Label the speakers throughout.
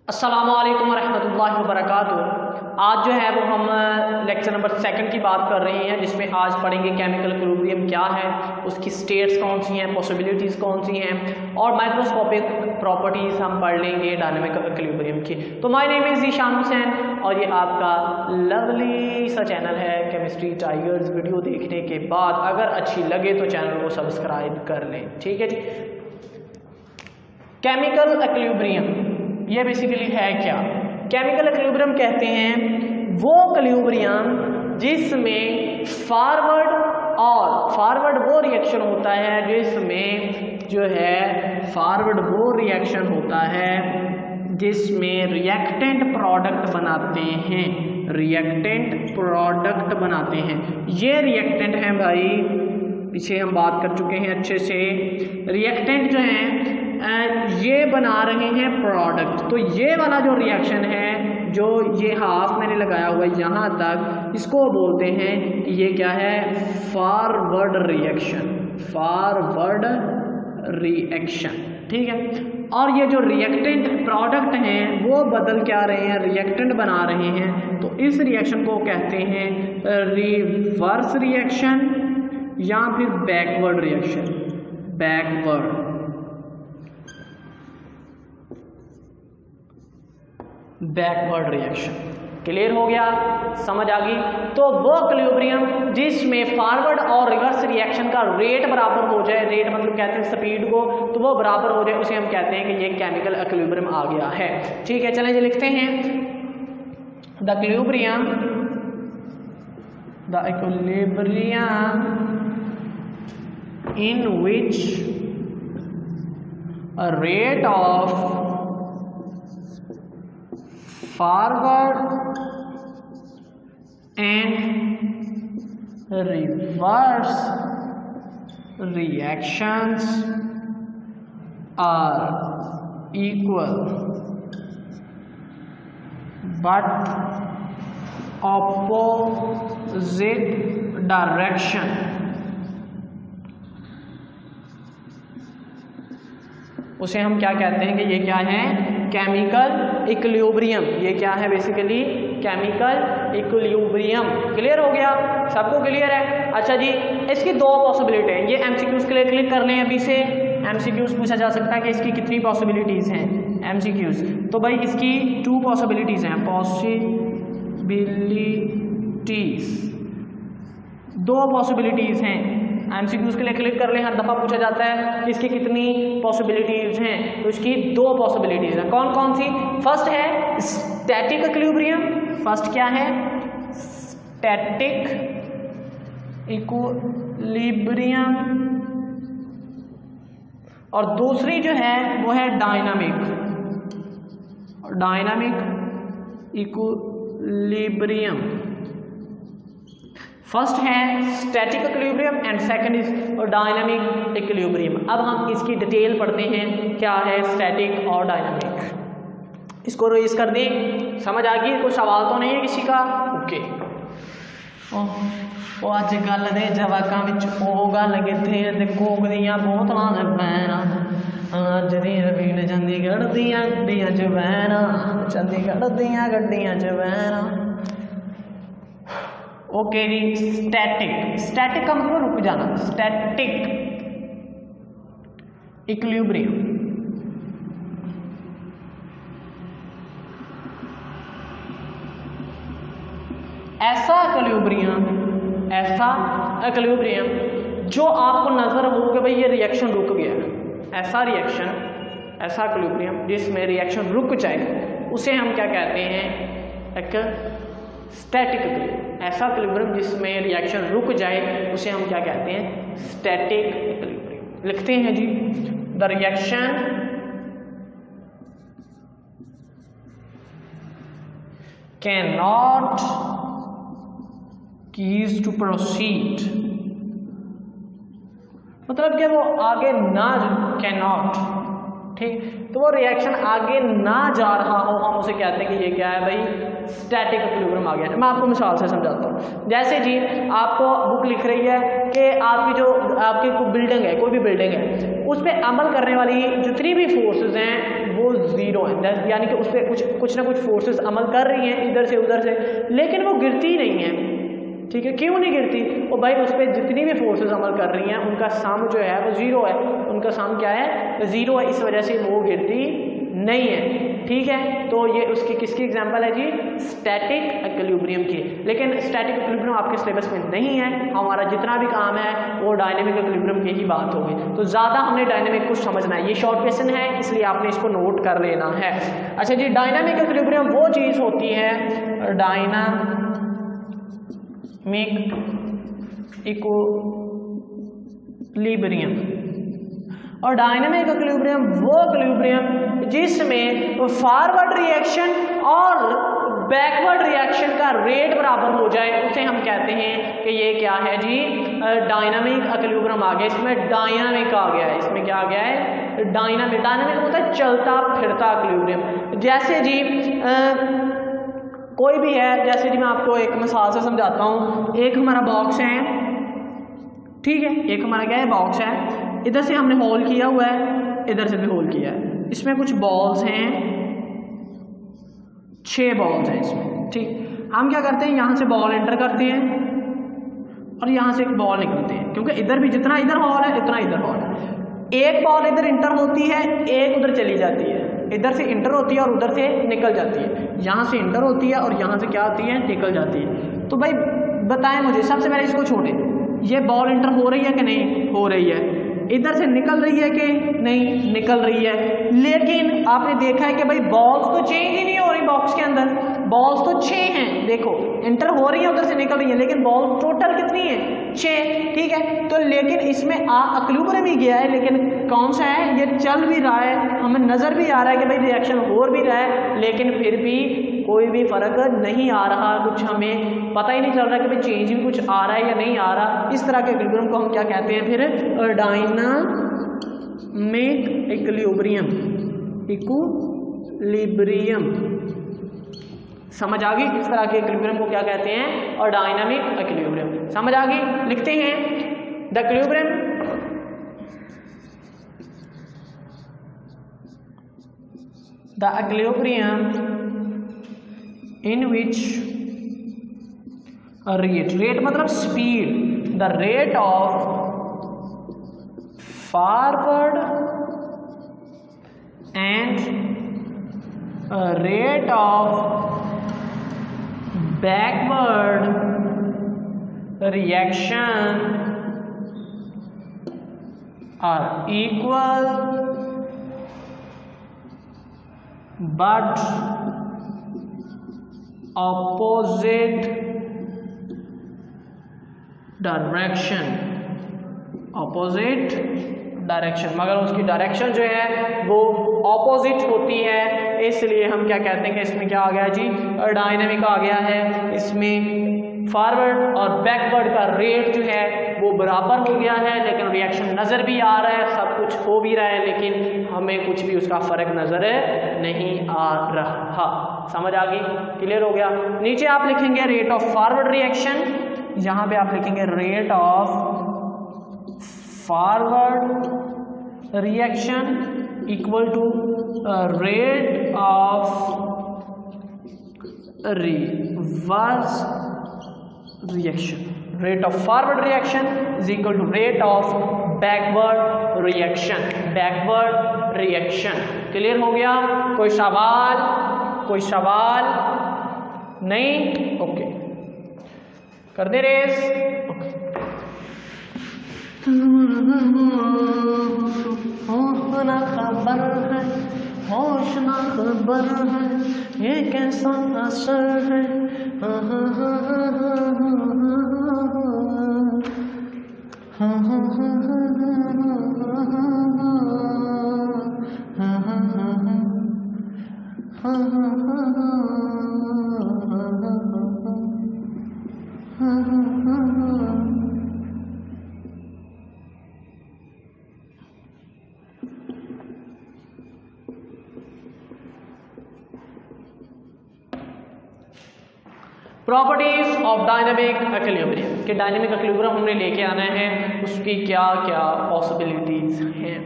Speaker 1: अस्सलामु अलैकुम रहमतुल्लाहि व बरकातुहू। आज जो है वो हम लेक्चर नंबर 2 की बात कर रहे हैं, जिसमें आज पढ़ेंगे केमिकल इक्विलिब्रियम क्या है, उसकी स्टेट्स कौन सी हैं, पॉसिबिलिटीज़ कौन सी हैं और माइक्रोस्कोपिक प्रॉपर्टीज़ हम पढ़ लेंगे डायनामिक इक्विलिब्रियम की। तो my name is Zeeshan Hussain और ये आपका लवली सा चैनल है केमिस्ट्री टाइगर्स। वीडियो देखने के बाद अगर अच्छी लगे तो चैनल को सब्सक्राइब कर लें, ठीक है जी। केमिकल इक्विलिब्रियम ये बेसिकली है क्या? केमिकल इक्विलिब्रियम कहते हैं वो इक्विलिब्रियम जिसमें फॉरवर्ड वो रिएक्शन होता है, जिसमें जो है फॉरवर्ड वो रिएक्शन होता है जिसमें रिएक्टेंट प्रोडक्ट बनाते हैं, रिएक्टेंट प्रोडक्ट बनाते हैं। ये रिएक्टेंट हैं भाई, पीछे हम बात कर चुके हैं अच्छे से। रिएक्टेंट जो हैं ये बना रहे हैं प्रोडक्ट। तो ये वाला जो रिएक्शन है, जो ये हाफ मैंने लगाया हुआ है यहाँ तक, इसको बोलते हैं कि ये क्या है? फॉरवर्ड रिएक्शन, फॉरवर्ड रिएक्शन, ठीक है। और ये जो रिएक्टेंट प्रोडक्ट हैं वो बदल क्या रहे हैं? रिएक्टेंट बना रहे हैं। तो इस रिएक्शन को कहते हैं रिवर्स रिएक्शन या फिर backward reaction, backward reaction. Clear हो गया? समझ आ गई? तो वो इक्विलिब्रियम जिसमें फॉरवर्ड और रिवर्स रिएक्शन का रेट बराबर हो जाए, रेट मतलब कहते हैं स्पीड को, तो वो बराबर हो जाए, उसे हम कहते हैं कि ये केमिकल इक्विलिब्रियम आ गया है, ठीक है। चलें जी, लिखते हैं the equilibrium in which a rate of forward and reverse reactions are equal but opposite direction, उसे हम क्या कहते हैं कि ये क्या है? Chemical equilibrium. ये क्या है? Basically chemical equilibrium. क्लियर हो गया? सबको क्लियर है? अच्छा जी, इसकी दो पॉसिबिलिटी है। ये एमसीक्यूज के लिए क्लिक कर लें। अभी से एमसीक्यूज पूछा जा सकता है कि इसकी कितनी पॉसिबिलिटीज़ हैं एमसीक्यूज। तो भाई इसकी 2 पॉसिबिलिटीज़ हैं, पॉसिबिलिटीज़ 2 पॉसिबिलिटीज़ हैं। एमसीक्यूज के लिए क्लिक कर लें। हर दफ़ा पूछा जाता है कि इसकी कितनी पॉसिबिलिटीज़ हैं, तो इसकी 2 पॉसिबिलिटीज़ हैं। कौन कौन सी? फर्स्ट है स्टैटिक इक्विलिब्रियम। फर्स्ट क्या है? Static equilibrium. और दूसरी जो है वो है डायनामिक इक्विलिब्रियम। फर्स्ट है static equilibrium and second is dynamic equilibrium. अब हम इसकी डिटेल पढ़ते हैं, क्या है स्टैटिक और डायनामिक। इसको रेज कर दें। समझ आ गई? कोई सवाल तो नहीं है किसी का? ओके। ਉਹ ਅੱਜ ਗੱਲ ਦੇ ਜਵਾਕਾਂ ਵਿੱਚ ਉਹ ਗੱਲ ਕਿੱਥੇ ਤੇ ਕੋਕ ਦੀਆਂ ਬੋਤਲਾਂ ਦੇ ਪੈਣਾ, ਅੱਜ ਦੀ ਰਵੀਣ ਚੰਡੀਗੜ੍ਹ ਦੀਆਂ ਗੱਡੀਆਂ 'ਚ ਬਹਿਣਾ, ਚੰਡੀਗੜ੍ਹ ਦੀਆਂ ਗੱਡੀਆਂ 'ਚ बहना। ओके जी, स्टैटिक का मतलब रुक जाना, स्टैटिक इक्विलिब्रियम। ऐसा इक्विलिब्रियम जो आपको नजर हो कि भाई ये रिएक्शन रुक गया, ऐसा इक्विलिब्रियम जिसमें रिएक्शन रुक जाए, उसे हम क्या कहते हैं? एक स्टैटिक इक्विलिब्रियम। ऐसा इक्विलिब्रियम जिसमें रिएक्शन रुक जाए, उसे हम क्या कहते हैं? Static equilibrium. लिखते हैं जी, the reaction can not cease to proceed, मतलब कि वो आगे ना, कैन नॉट, ठीक। तो वो रिएक्शन आगे ना जा रहा हो, हम उसे कहते हैं कि ये क्या है भाई? स्टैटिक इक्विलिब्रियम आ गया। मैं आपको मिसाल से समझाता हूँ। जैसे जी आपको बुक लिख रही है कि आपकी बिल्डिंग है, कोई भी बिल्डिंग है, उस पर अमल करने वाली जितनी भी फोर्सेस हैं वो ज़ीरो है, यानी कि उस पर कुछ ना कुछ फोर्सेस अमल कर रही हैं इधर से उधर से, लेकिन वो गिरती नहीं है। ठीक है, क्यों नहीं गिरती? वो भाई उस पर जितनी भी फोर्सेस अमल कर रही हैं उनका सम जो है वो ज़ीरो है, उनका सम क्या है? ज़ीरो है, इस वजह से वो गिरती नहीं है। ठीक है, तो ये उसकी किसकी एग्जांपल है जी? स्टैटिक इक्विलिब्रियम की। लेकिन स्टैटिक इक्विलिब्रियम आपके सिलेबस में नहीं है, हमारा जितना भी काम है वो डायनेमिक इक्विलिब्रियम की ही बात होगी। तो ज़्यादा हमने डायनेमिक कुछ समझना है, ये शॉर्ट क्वेश्चन है इसलिए आपने इसको नोट कर लेना है। अच्छा जी, डायनेमिक इक्विलिब्रियम वो चीज़ होती है, डायनामिक इक्विलिब्रियम, और डायनेमिक इक्विलिब्रियम वो इक्विलिब्रियम जिसमें फॉरवर्ड रिएक्शन और बैकवर्ड रिएक्शन का रेट बराबर हो जाए, उसे हम कहते हैं कि ये क्या है जी? डायनामिक इक्विलिब्रियम आ गया। इसमें डायनामिक आ गया है, इसमें क्या आ गया है? डायनामिक। डायनामिक होता है चलता फिरता इक्विलिब्रियम। जैसे जी कोई भी है, जैसे जी मैं आपको एक मिसाल से समझाता हूँ। एक हमारा बॉक्स है, ठीक है, एक हमारा क्या है? बॉक्स है, इधर से हमने होल किया हुआ है, इधर से भी होल किया है, इसमें कुछ बॉल्स हैं, 6 बॉल्स हैं इसमें। ठीक, हम क्या करते हैं, यहाँ से बॉल एंटर करते हैं और यहाँ से एक बॉल निकलते हैं, क्योंकि इधर भी जितना इधर हॉल है उतना इधर हॉल है। एक बॉल इधर इंटर होती है, एक उधर चली जाती है, इधर से इंटर होती है और उधर से निकल जाती है, यहाँ से इंटर होती है और यहाँ से क्या होती है? निकल जाती है। तो भाई बताएं मुझे, सबसे पहले इसको छोड़े, ये बॉल इंटर हो रही है कि नहीं हो रही है? इधर से निकल रही है कि नहीं निकल रही है? लेकिन आपने देखा है कि भाई बॉल्स तो चेंज ही नहीं हो रही बॉक्स के अंदर, बॉल्स तो 6 हैं, देखो इंटर हो रही है उधर से निकल रही है, लेकिन बॉल टोटल कितनी है? 6। ठीक है, तो लेकिन इसमें इक्विलिब्रियम ही गया है, लेकिन कौन सा है? ये चल भी रहा है, हमें नज़र भी आ रहा है कि भाई रिएक्शन हो भी रहा है, लेकिन फिर भी कोई भी फर्क नहीं आ रहा, कुछ हमें पता ही नहीं चल रहा कि भाई चेंज भी कुछ आ रहा है या नहीं आ रहा। इस तरह के इक्विलिब्रियम को हम क्या कहते हैं फिर? Dynamic equilibrium. इक्विलिब्रियम समझ आ गई? इस तरह के इक्विलिब्रियम को क्या कहते हैं? और डायनामिक इक्विलिब्रियम समझ आ गई? लिखते हैं the equilibrium in which rate मतलब speed, the rate of forward and rate of backward reaction are equal but opposite direction, opposite direction, मगर उसकी डायरेक्शन जो है वो ऑपोजिट होती है, इसलिए हम क्या कहते हैं कि इसमें क्या आ गया जी? डायनामिक आ गया है। इसमें फॉरवर्ड और बैकवर्ड का रेट जो है वो बराबर हो गया है, लेकिन रिएक्शन नज़र भी आ रहा है, सब कुछ हो भी रहा है, लेकिन हमें कुछ भी उसका फ़र्क नज़र नहीं आ रहा। समझ आ गई? क्लियर हो गया? नीचे आप लिखेंगे रेट ऑफ फॉरवर्ड रिएक्शन, यहाँ पे आप लिखेंगे rate of forward reaction equal to rate of reverse reaction. Rate of forward reaction is equal to rate of backward reaction, backward reaction. Clear हो गया? कोई सवाल? कोई सवाल नहीं? ओके, कर दे रेस। होश ना खबर है, होश ना खबर है, ये कैसा असर है। प्रॉपर्टीज ऑफ डायनेमिक इक्विलिब्रियम कि डायनेमिक इक्विलिब्रियम हमने लेके आना है, उसकी क्या क्या पॉसिबिलिटीज हैं,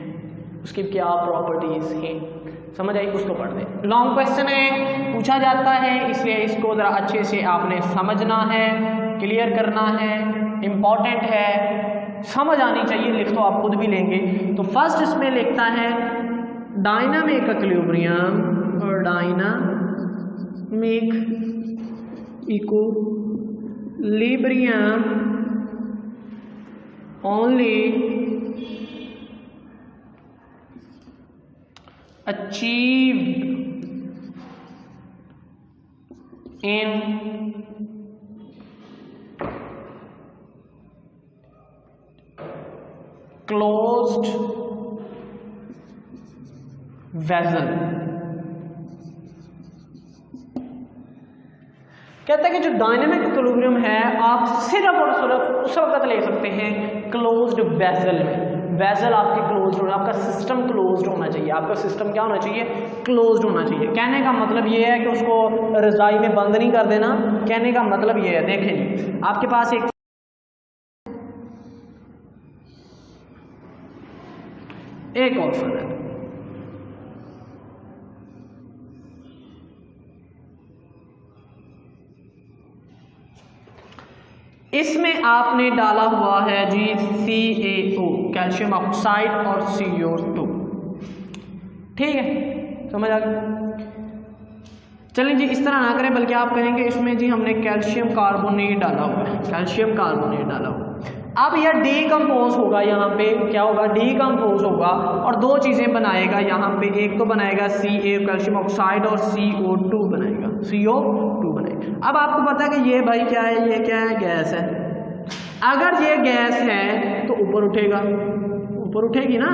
Speaker 1: उसकी क्या प्रॉपर्टीज हैं। समझ आई, उसको पढ़ दें। लॉन्ग क्वेश्चन है, पूछा जाता है, इसलिए इसको ज़रा अच्छे से आपने समझना है, क्लियर करना है, इम्पॉर्टेंट है, समझ आनी चाहिए। लिख तो आप खुद भी लेंगे। तो फर्स्ट इसमें लिखता है डायनामिक इक्विलिब्रियम और dynamic equilibrium only achieved in closed vessel। कहता है कि जो डायनेमिक इक्विलिब्रियम है आप सिर्फ और सिर्फ उस वक्त ले सकते हैं क्लोज्ड वेसल में। वेसल आपकी क्लोज्ड होना, आपका सिस्टम क्लोज्ड होना चाहिए। आपका सिस्टम क्या होना चाहिए? क्लोज्ड होना चाहिए। कहने का मतलब ये है कि उसको रजाई में बंद नहीं कर देना। कहने का मतलब ये है, देखें जी, आपके पास एक ऑप्शन है, इसमें आपने डाला हुआ है जी CaO कैल्शियम ऑक्साइड और CO2। ठीक है, समझ आ गई? चलें जी, इस तरह ना करें, बल्कि आप कहेंगे इसमें जी हमने कैल्शियम कार्बोनेट डाला हुआ है, कैल्शियम कार्बोनेट डाला हुआ है। अब यह डीकम्पोज होगा, यहाँ पे क्या होगा? डीकम्पोज होगा और दो चीज़ें बनाएगा यहाँ पे। एक तो बनाएगा Ca कैल्शियम ऑक्साइड और CO2 बनाएगा, CO2 बनाएगा। अब आपको पता है कि ये भाई क्या है? ये क्या है? गैस है। अगर ये गैस है तो ऊपर उठेगा, ऊपर उठेगी ना,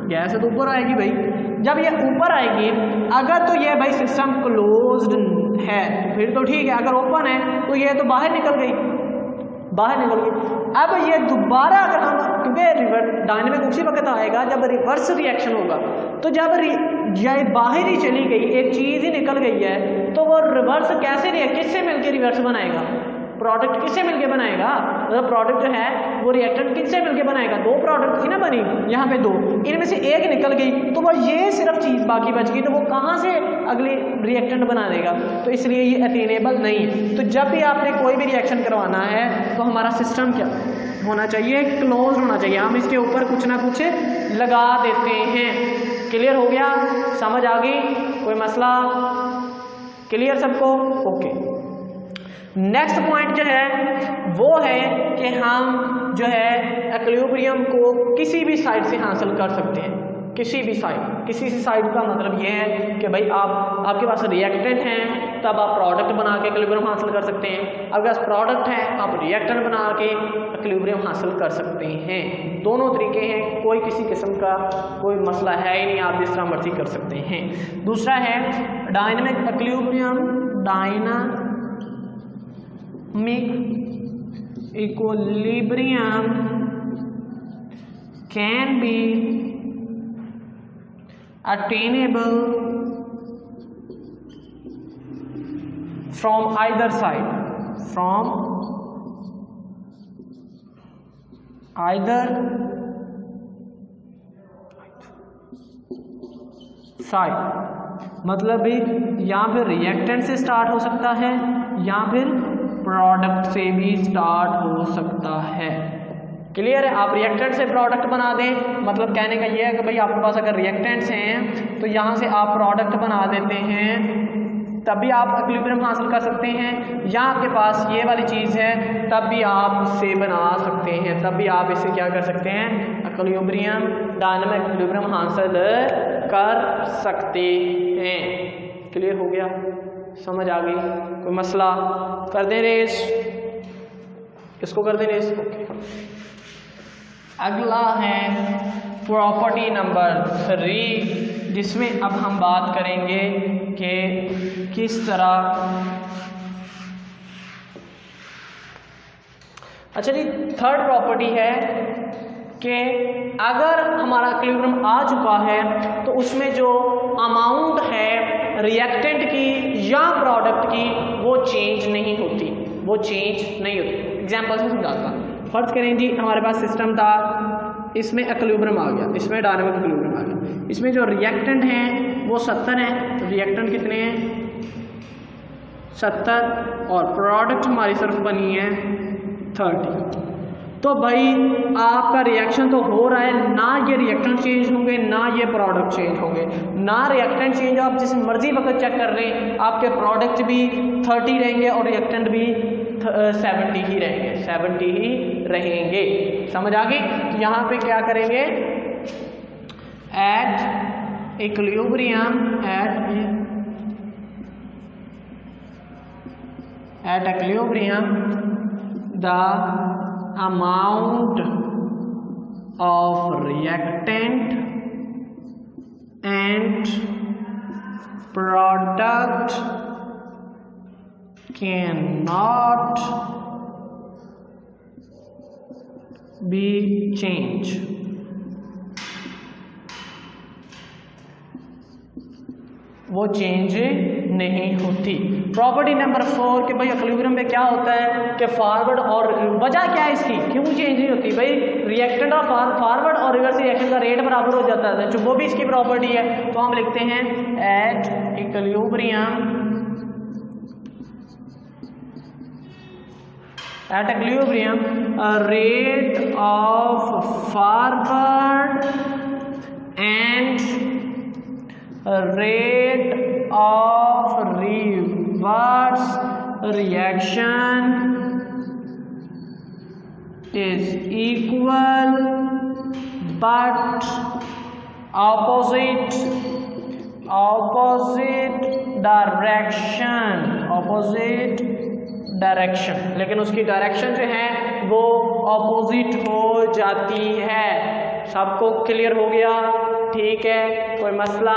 Speaker 1: गैस है तो ऊपर आएगी भाई। जब ये ऊपर आएगी, अगर तो ये भाई सिस्टम क्लोज्ड है फिर तो ठीक है, अगर ओपन है तो ये तो बाहर निकल गई, बाहर निकल गई। अब ये दोबारा अगर हम, क्योंकि डायनेमिक उसी वक्त आएगा जब रिवर्स रिएक्शन होगा, तो जब ये बाहर ही चली गई, एक चीज़ ही निकल गई है, तो वो रिवर्स कैसे किससे मिलकर रिवर्स बनाएगा? प्रोडक्ट किससे मिलके बनाएगा? मतलब प्रोडक्ट जो है वो रिएक्टेंट किससे मिलके बनाएगा? दो प्रोडक्ट थी ना बनी, यहाँ पे दो, इनमें से एक निकल गई तो वो ये सिर्फ चीज़ बाकी बच गई, तो वो कहाँ से अगली रिएक्टेंट बना देगा? तो इसलिए ये अटेनेबल नहीं है। तो जब भी आपने कोई भी रिएक्शन करवाना है तो हमारा सिस्टम क्या होना चाहिए? क्लोज होना चाहिए। हम इसके ऊपर कुछ ना कुछ लगा देते हैं। क्लियर हो गया? समझ आ गई? कोई मसला? क्लियर सबको? ओके। नेक्स्ट पॉइंट जो है वो है कि हम जो है इक्विलिब्रियम को किसी भी साइड से हासिल कर सकते हैं। किसी भी साइड, किसी भी साइड का मतलब ये है कि भाई आपके पास रिएक्टेंट हैं तब आप प्रोडक्ट बना के इक्विलिब्रियम हासिल कर सकते हैं। आपके पास प्रोडक्ट है आप रिएक्टेंट बना के इक्विलिब्रियम हासिल कर सकते हैं। दोनों तरीके हैं, कोई किसी किस्म का कोई मसला है ही नहीं, आप जिस तरह मर्जी कर सकते हैं। दूसरा है dynamic equilibrium, dynamic equilibrium can be attainable from either side, from either side। मतलब भी यहाँ फिर रिएक्टेंट से स्टार्ट हो सकता है या फिर प्रोडक्ट से भी स्टार्ट हो सकता है। क्लियर है? आप रिएक्टेंट से प्रोडक्ट बना दें, मतलब कहने का ये है कि भाई आपके पास अगर रिएक्टेंट्स हैं तो यहाँ से आप प्रोडक्ट बना देते हैं, तब भी आप इक्विलिब्रियम हासिल कर सकते हैं। या आपके पास ये वाली चीज़ है तब भी आप इसे बना सकते हैं, तब भी आप इसे क्या कर सकते हैं? इक्विलिब्रियम, डायनामिक इक्विलिब्रियम हासिल कर सकते हैं। क्लियर हो गया? समझ आ गई? कोई मसला? कर दें रेस, इसको कर दें रेस। ओके। अगला है प्रॉपर्टी नंबर 3, जिसमें अब हम बात करेंगे कि किस तरह। अच्छा जी, थर्ड प्रॉपर्टी है कि अगर हमारा इक्विलिब्रियम आ चुका है तो उसमें जो अमाउंट है रिएक्टेंट की या प्रोडक्ट की वो चेंज नहीं होती, वो चेंज नहीं होती। एग्जाम्पल से समझाता हूँ। फर्ज करें जी हमारे पास सिस्टम था, इसमें इक्विलिब्रियम आ गया, इसमें डायनामिक इक्विलिब्रियम आ गया, इसमें जो रिएक्टेंट हैं वो 70 हैं, तो रिएक्टेंट कितने हैं 70, और प्रोडक्ट हमारी सिर्फ बनी है 30। तो भाई आपका रिएक्शन तो हो रहा है, ना ये रिएक्टेंट चेंज होंगे ना ये प्रोडक्ट चेंज होंगे, ना रिएक्टेंट चेंज, आप जिस मर्जी वक्त चेक कर रहे हैं आपके प्रोडक्ट भी 30 रहेंगे और रिएक्टेंट भी 70 ही रहेंगे, 70 ही रहेंगे। समझ आ गई? तो यहाँ पे क्या करेंगे, at equilibrium, at equilibrium the amount of reactant and product cannot be changed। वो चेंज नहीं होती। प्रॉपर्टी नंबर 4 कि भाई इक्विलिब्रियम में क्या होता है कि फॉरवर्ड और वजह क्या है इसकी, क्यों चेंज नहीं होती? भाई रिएक्टेंट और फॉरवर्ड और रिवर्स रिएक्शन का रेट बराबर हो जाता है, जो वो भी इसकी प्रॉपर्टी है। तो हम लिखते हैं at equilibrium, rate of forward and rate of reverse reaction is equal but opposite direction, लेकिन उसकी डायरेक्शन जो है वो ऑपोजिट हो जाती है। सबको क्लियर हो गया? ठीक है, कोई मसला?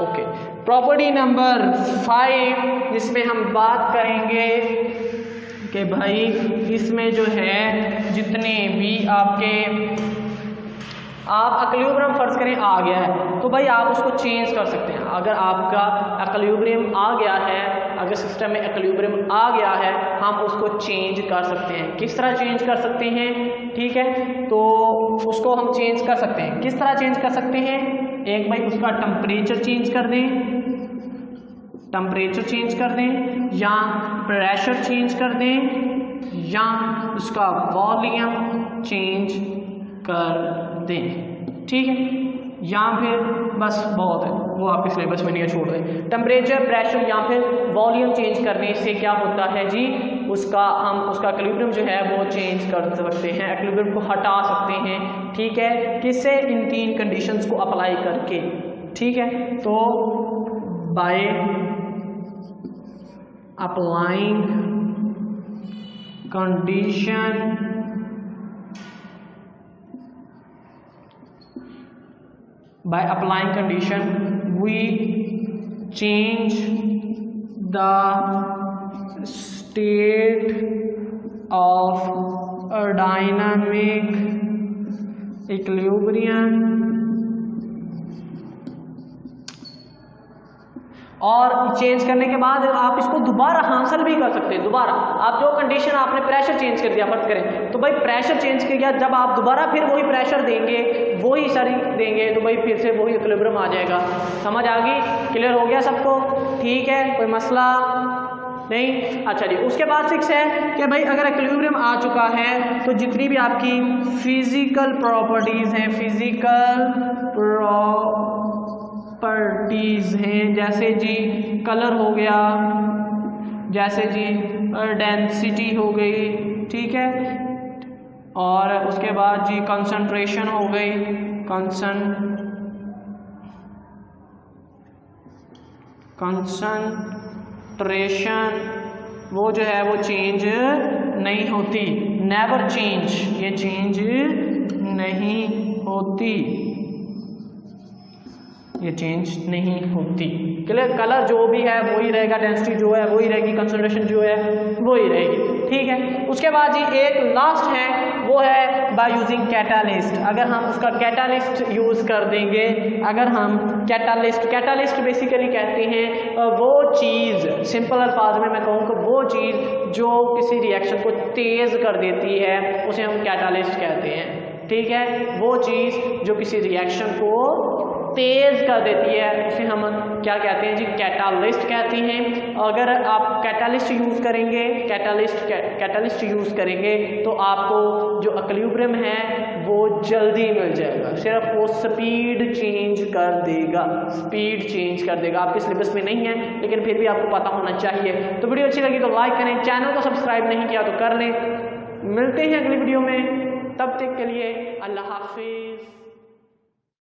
Speaker 1: ओके। प्रॉपर्टी नंबर 5 जिसमें हम बात करेंगे कि भाई इसमें जो है जितने भी आपके आप इक्विलिब्रियम फर्ज करें आ गया है तो भाई आप उसको चेंज कर सकते हैं। अगर आपका इक्विलिब्रियम आ गया है, अगर सिस्टम में इक्विलिब्रियम आ गया है, हम उसको चेंज कर सकते हैं। किस तरह चेंज कर सकते हैं? ठीक है, तो उसको हम चेंज कर सकते हैं। किस तरह चेंज कर सकते हैं? एक भाई उसका टेम्परेचर चेंज कर दें, टेम्परेचर चेंज कर दें, या प्रेशर चेंज कर दें, या उसका वॉल्यूम चेंज कर दें। ठीक है, या फिर बस बहुत है, वो आपके सिलेबस में नहीं है, छोड़ दें। टेम्परेचर, प्रेशर या फिर वॉल्यूम चेंज करने से क्या होता है जी, उसका इक्विलिब्रियम जो है वो चेंज कर सकते हैं, इक्विलिब्रियम को हटा सकते हैं। ठीक है, किससे? इन 3 कंडीशंस को अप्लाई करके। ठीक है, तो by applying condition we change the state of a dynamic equilibrium, और चेंज करने के बाद आप इसको दोबारा हासिल भी कर सकते हैं। दोबारा आप जो कंडीशन आपने प्रेशर चेंज कर दिया, फर्ज करें तो भाई प्रेशर चेंज किया, जब आप दोबारा फिर वही प्रेशर देंगे, वही सारी देंगे, तो भाई फिर से वही इक्विलिब्रियम आ जाएगा। समझ आ गई? क्लियर हो गया सबको? ठीक है, कोई मसला नहीं? अच्छा जी, उसके बाद 6 है कि भाई अगर इक्विलिब्रियम आ चुका है तो जितनी भी आपकी फिजिकल प्रॉपर्टीज़ हैं, फिजिकल प्रॉपर्टीज़ हैं, जैसे जी कलर हो गया, जैसे जी डेंसिटी हो गई, ठीक है, और उसके बाद जी कंसंट्रेशन हो गई, कंसंट्रेशन वो जो है वो चेंज नहीं होती, नेवर चेंज, ये चेंज नहीं होती, ये चेंज नहीं होती। कलर जो भी है वही रहेगा, डेंसिटी जो है वही रहेगी, कंसंट्रेशन जो है वही रहेगी। ठीक है, उसके बाद जी एक लास्ट है, वो है बाय यूजिंग कैटालिस्ट। अगर हम उसका कैटालिस्ट यूज़ कर देंगे, अगर हम कैटालिस्ट बेसिकली कहते हैं वो चीज़, सिंपल अल्फाज में मैं कहूँ कि वो चीज़ जो किसी रिएक्शन को तेज़ कर देती है उसे हम कैटालिस्ट कहते हैं। ठीक है, वो चीज़ जो किसी रिएक्शन को
Speaker 2: तेज़ कर देती है, उसे हम क्या कहते हैं जी, कैटालिस्ट कहते हैं। अगर आप कैटालिस्ट यूज़ करेंगे, कैटालिस्ट यूज़ करेंगे तो आपको जो इक्विलिब्रियम है वो जल्दी मिल जाएगा, सिर्फ वो स्पीड चेंज कर देगा, स्पीड चेंज कर देगा। आपके सिलेबस में नहीं है लेकिन फिर भी आपको पता होना चाहिए। तो वीडियो अच्छी लगी तो लाइक करें, चैनल को सब्सक्राइब नहीं किया तो कर लें। मिलते हैं अगली वीडियो में, तब तक के लिए अल्लाह हाफिज़।